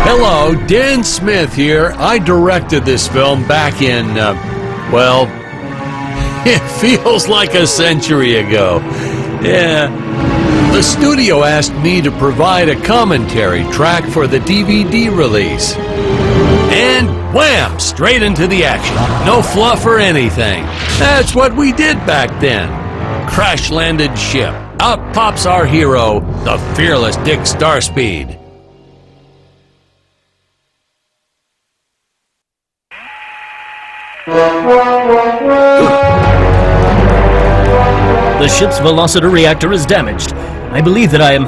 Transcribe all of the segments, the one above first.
Hello, Dan Smith here. I directed this film back in, well, it feels like a century ago. Yeah. The studio asked me to provide a commentary track for the DVD release. And wham! Straight into the action. No fluff or anything. That's what we did back then. Crash-landed ship. Up pops our hero, the fearless Dick Starspeed. The ship's velociter reactor is damaged. I believe that I am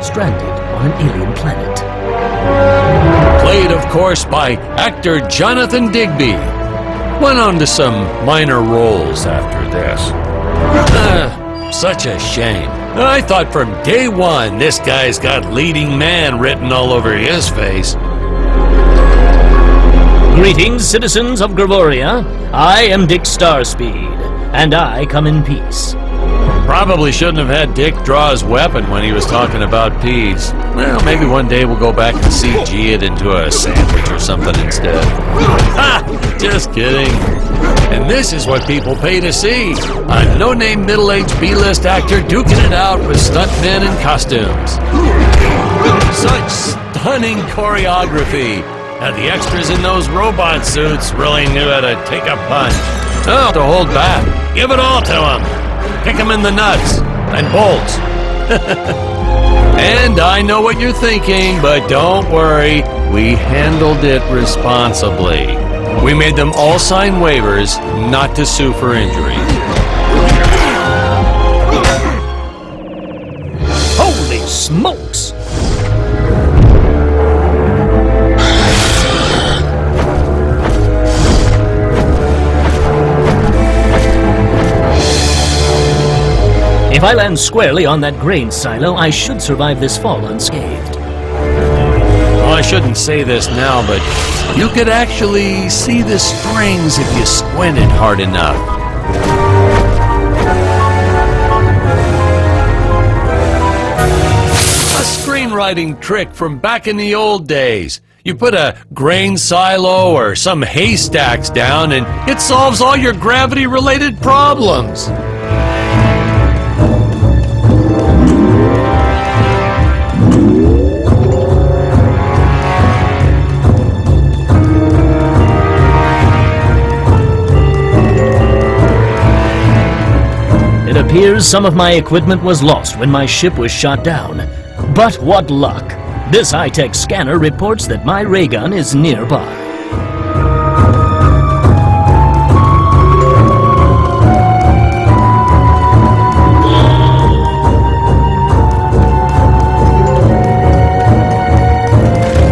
stranded on an alien planet. Played, of course, by actor Jonathan Digby. Went on to some minor roles after this. Such a shame. I thought from day one this guy's got leading man written all over his face. Greetings, citizens of Gravoria. I am Dick Starspeed, and I come in peace. Probably shouldn't have had Dick draw his weapon when he was talking about peas. Well, maybe one day we'll go back and CG it into a sandwich or something instead. Ha! Just kidding. And this is what people pay to see. A no-name middle-aged B-list actor duking it out with stuntmen in costumes. Such stunning choreography. And the extras in those robot suits really knew how to take a punch. Oh, to hold back. Give it all to them. Kick them in the nuts and bolts. And I know what you're thinking, but don't worry. We handled it responsibly. We made them all sign waivers not to sue for injury. Holy smokes! If I land squarely on that grain silo, I should survive this fall unscathed. Well, I shouldn't say this now, but you could actually see the strings if you squinted hard enough. A screenwriting trick from back in the old days. You put a grain silo or some haystacks down and it solves all your gravity-related problems. It appears some of my equipment was lost when my ship was shot down. But what luck! This high-tech scanner reports that my ray gun is nearby.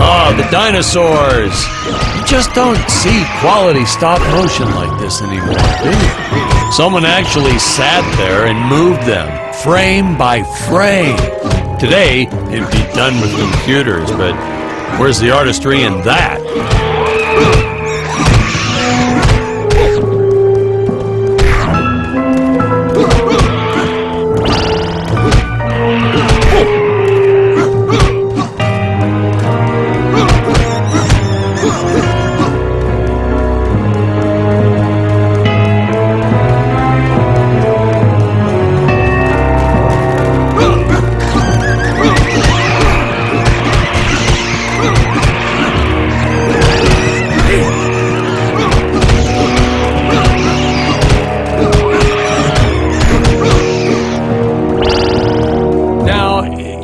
Oh, the dinosaurs! You just don't see quality stop motion like this anymore, do you? Someone actually sat there and moved them, frame by frame. Today, it'd be done with computers, but where's the artistry in that?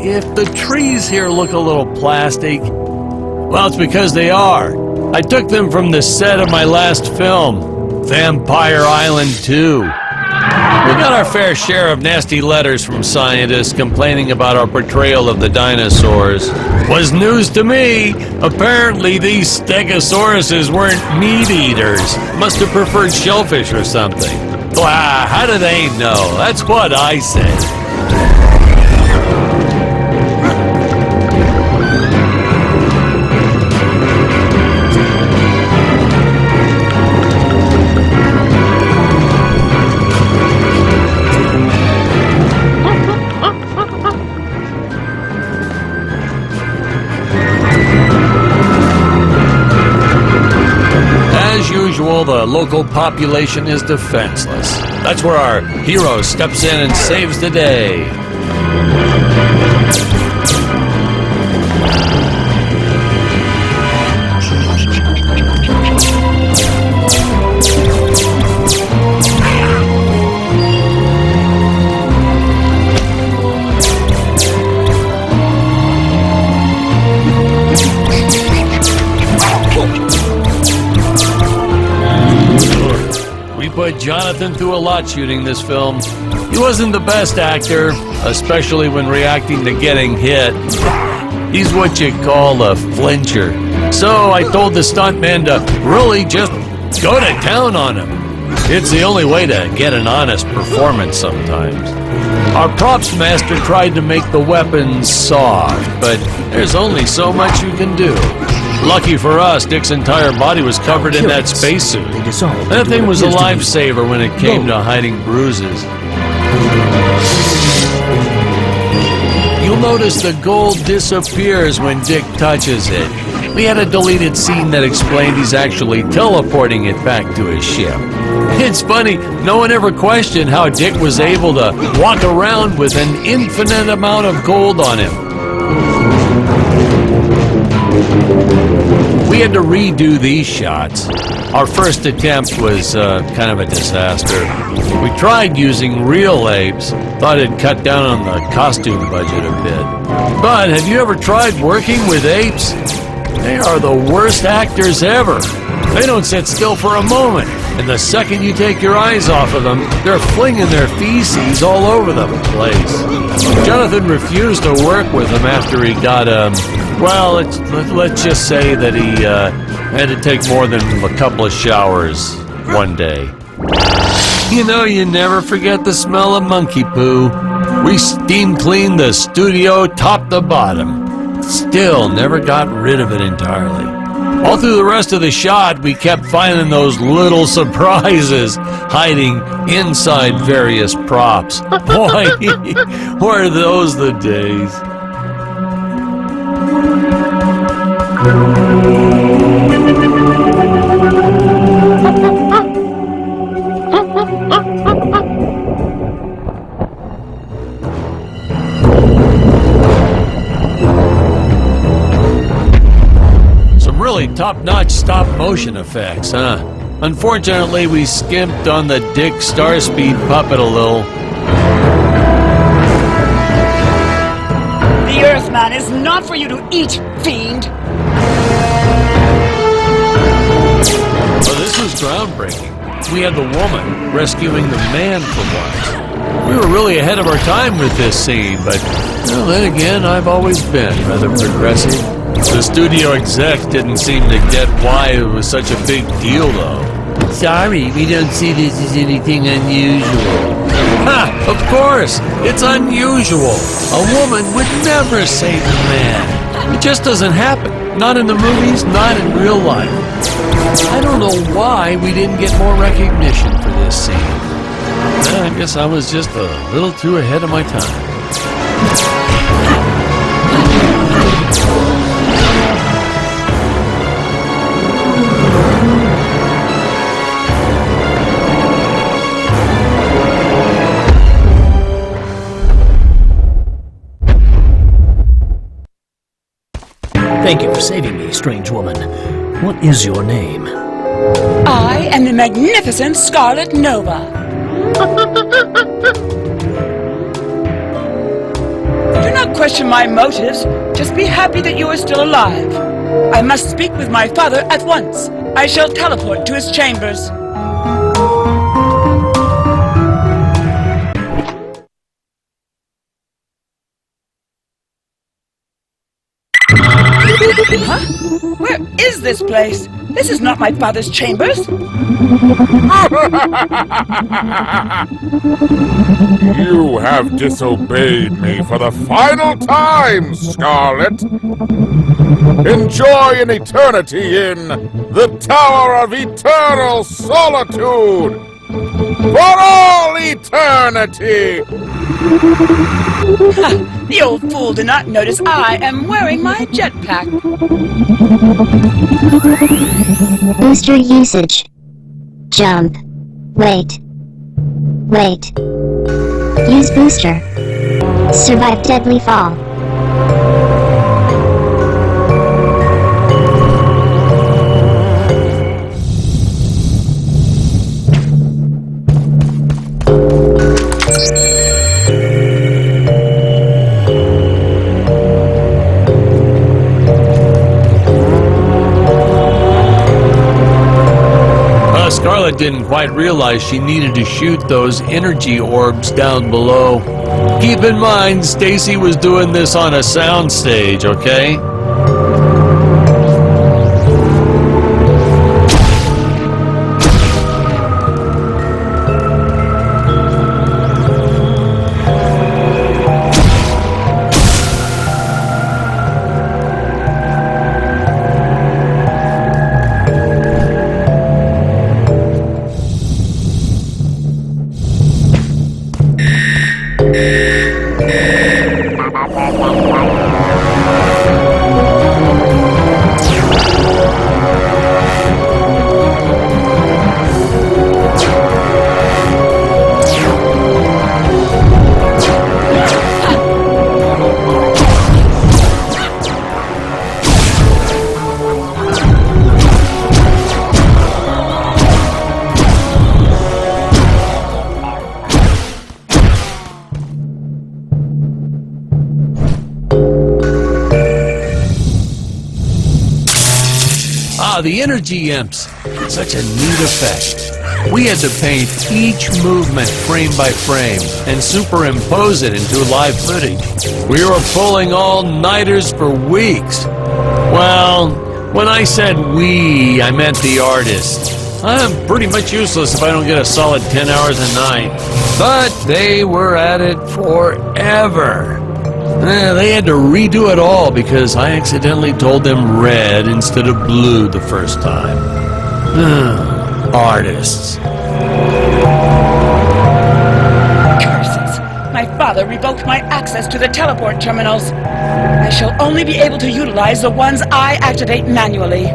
If the trees here look a little plastic, well, it's because they are. I took them from the set of my last film, Vampire Island 2. We got our fair share of nasty letters from scientists complaining about our portrayal of the dinosaurs. Was news to me. Apparently these stegosauruses weren't meat eaters. Must have preferred shellfish or something. Wow, how do they know? That's what I said. battle, the local population is defenseless. That's where our hero steps in and saves the day. Put Jonathan through a lot shooting this film. He wasn't the best actor, especially when reacting to getting hit. He's what you call a flincher. So I told the stuntman to really just go to town on him. It's the only way to get an honest performance sometimes. Our props master tried to make the weapons soft, but there's only so much you can do. Lucky for us, Dick's entire body was covered in that spacesuit. That thing was a lifesaver when it came to hiding bruises. You'll notice the gold disappears when Dick touches it. We had a deleted scene that explained he's actually teleporting it back to his ship. It's funny, no one ever questioned how Dick was able to walk around with an infinite amount of gold on him. We had to redo these shots. Our first attempt was kind of a disaster. We tried using real apes, thought it'd cut down on the costume budget a bit. But have you ever tried working with apes? They are the worst actors ever. They don't sit still for a moment, and the second you take your eyes off of them, they're flinging their feces all over the place. Jonathan refused to work with them after he got, well, let's just say that he had to take more than a couple of showers one day. You know, you never forget the smell of monkey poo. We steam cleaned the studio top to bottom. Still never got rid of it entirely. All through the rest of the shot, we kept finding those little surprises hiding inside various props. Boy, were those the days. Top-notch stop-motion effects, huh? Unfortunately, we skimped on the Dick Starspeed puppet a little. The Earthman is not for you to eat, fiend! Well, this was groundbreaking. We had the woman rescuing the man for once. We were really ahead of our time with this scene, but well, then again, I've always been rather progressive. The studio execs didn't seem to get why it was such a big deal, though. Sorry, we don't see this as anything unusual. Ha! Of course! It's unusual! A woman would never save a man! It just doesn't happen. Not in the movies, not in real life. I don't know why we didn't get more recognition for this scene. I guess I was just a little too ahead of my time. Thank you for saving me, strange woman. What is your name? I am the magnificent Scarlet Nova. Do not question my motives. Just be happy that you are still alive. I must speak with my father at once. I shall teleport to his chambers. Huh? Where is this place? This is not my father's chambers. You have disobeyed me for the final time, Scarlet. Enjoy an eternity in the Tower of Eternal Solitude. For all eternity! The old fool did not notice I am wearing my jetpack. Booster usage. Jump. Wait. Wait. Use booster. Survive deadly fall. Scarlet didn't quite realize she needed to shoot those energy orbs down below. Keep in mind, Stacy was doing this on a soundstage, okay? The energy imps. Such a neat effect. We had to paint each movement frame by frame and superimpose it into live footage. We were pulling all-nighters for weeks. Well, when I said we, I meant the artists. I'm pretty much useless if I don't get a solid 10 hours a night. But they were at it forever. They had to redo it all because I accidentally told them red instead of blue the first time. Artists. Curses! My father revoked my access to the teleport terminals. I shall only be able to utilize the ones I activate manually.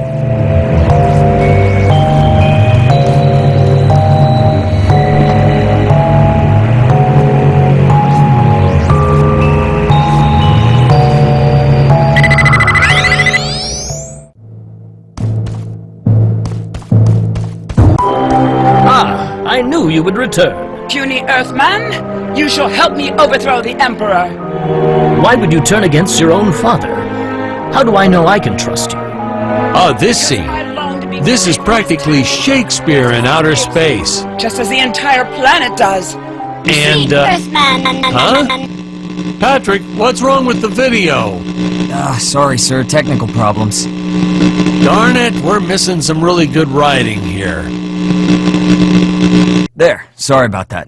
I knew you would return. Puny Earthman, you shall help me overthrow the Emperor. Why would you turn against your own father? How do I know I can trust you? Oh, this scene. This is practically Shakespeare in outer space. Just as the entire planet does. And, huh? Patrick, what's wrong with the video? Sorry, sir. Technical problems. Darn it, we're missing some really good writing here. There. Sorry about that.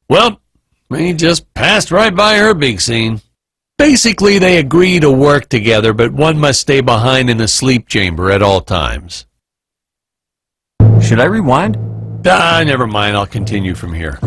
Well, we just passed right by her big scene. Basically, they agree to work together, but one must stay behind in the sleep chamber at all times. Should I rewind? Never mind. I'll continue from here.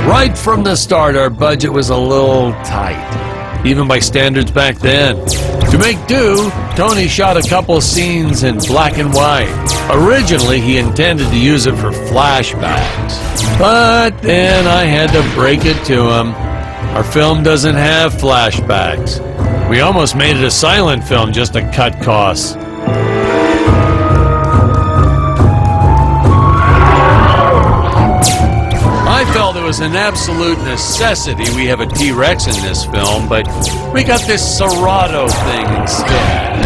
Right from the start, our budget was a little tight, even by standards back then. To make do, Tony shot a couple scenes in black and white. Originally, he intended to use it for flashbacks, but then I had to break it to him. Our film doesn't have flashbacks. We almost made it a silent film just to cut costs. I felt it was an absolute necessity we have a T-Rex in this film, but we got this Serato thing instead.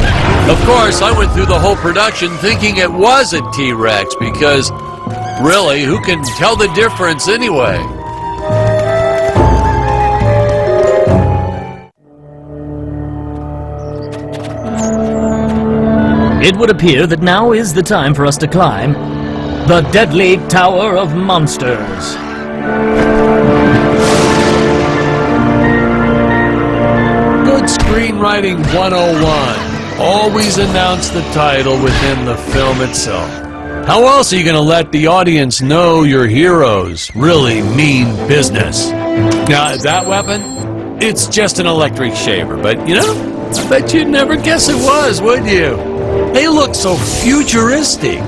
Of course, I went through the whole production thinking it was a T-Rex because, really, who can tell the difference anyway? It would appear that now is the time for us to climb the deadly Tower of Monsters. Good screenwriting 101. Always announce the title within the film itself. How else are you going to let the audience know your heroes really mean business? Now, that weapon, it's just an electric shaver, but you know, I bet you'd never guess it was, would you? They look so futuristic.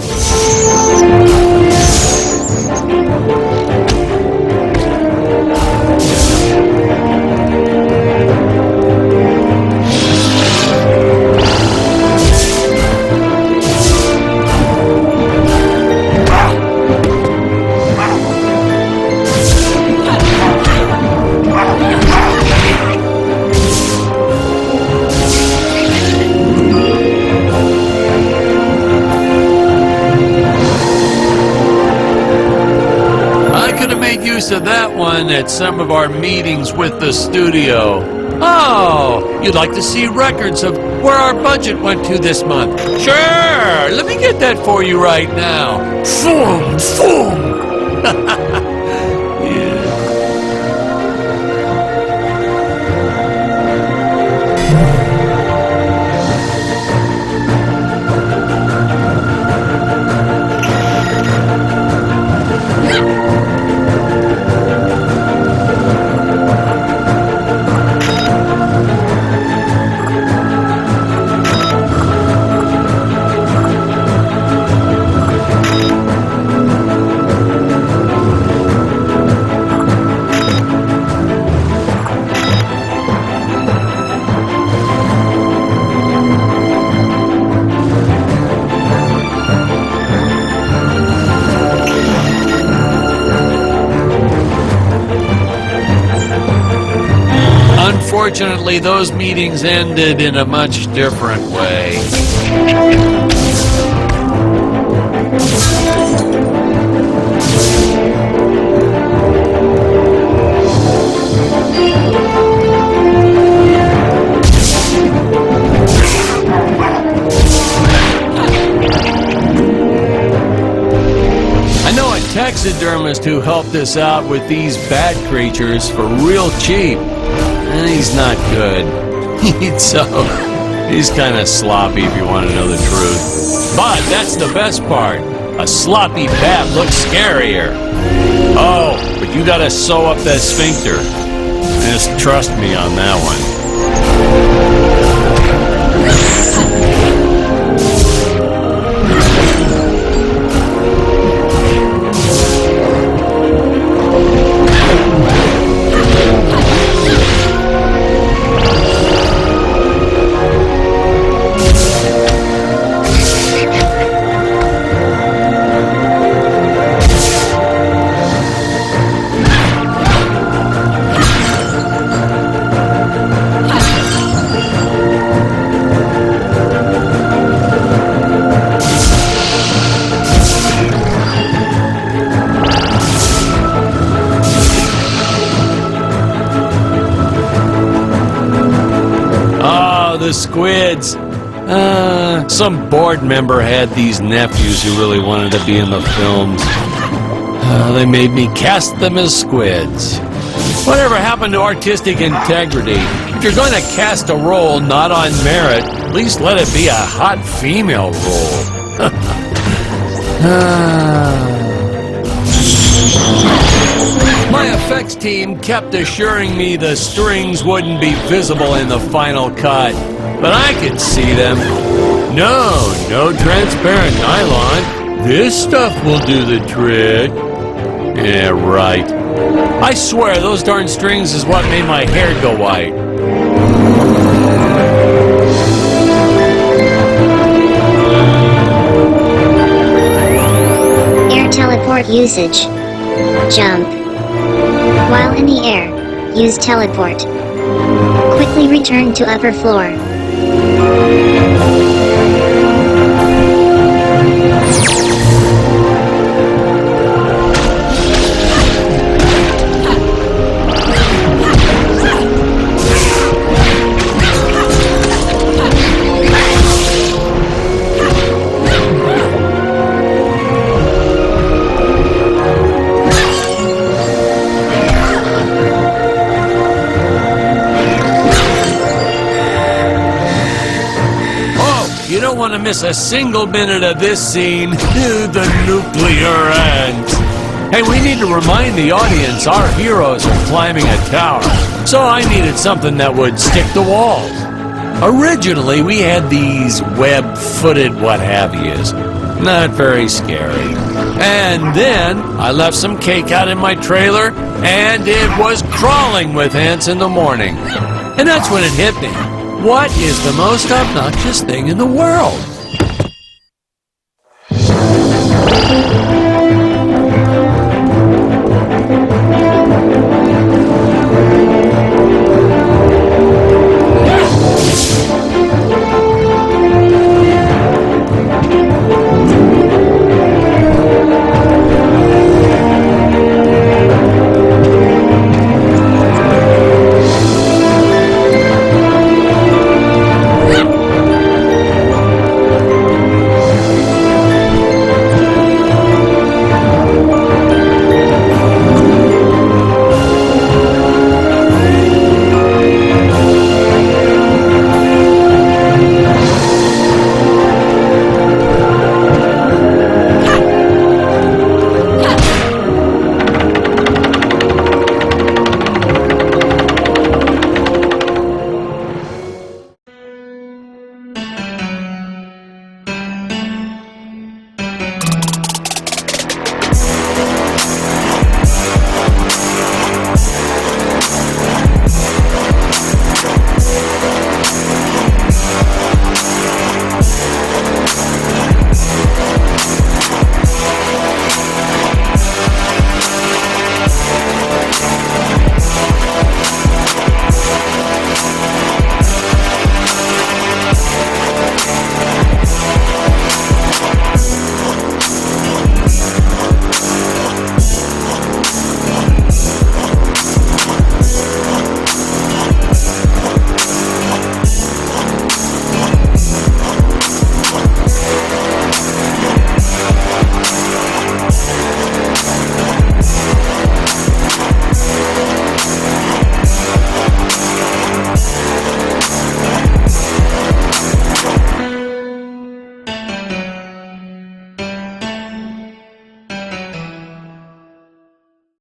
Of that one at some of our meetings with the studio. Oh, you'd like to see records of where our budget went to this month? Sure, let me get that for you right now. Boom, boom. Unfortunately, those meetings ended in a much different way. I know a taxidermist who helped us out with these bad creatures for real cheap. And he's not good. He's kind of sloppy if you want to know the truth. But that's the best part. A sloppy bat looks scarier. Oh, but you gotta sew up that sphincter. Just trust me on that one. The squids. Some board member had these nephews who really wanted to be in the films. They made me cast them as squids. Whatever happened to artistic integrity? If you're going to cast a role not on merit, at least let it be a hot female role. My effects team kept assuring me the strings wouldn't be visible in the final cut, but I could see them. No transparent nylon. This stuff will do the trick. Yeah, right. I swear those darn strings is what made my hair go white. Air teleport usage. Jump. While in the air, use teleport. Quickly return to upper floor. Don't want to miss a single minute of this scene. The nuclear ants. Hey, we need to remind the audience our heroes are climbing a tower. So I needed something that would stick to walls. Originally, we had these web-footed what-have-yous. Not very scary. And then, I left some cake out in my trailer, and it was crawling with ants in the morning. And that's when it hit me. What is the most obnoxious thing in the world?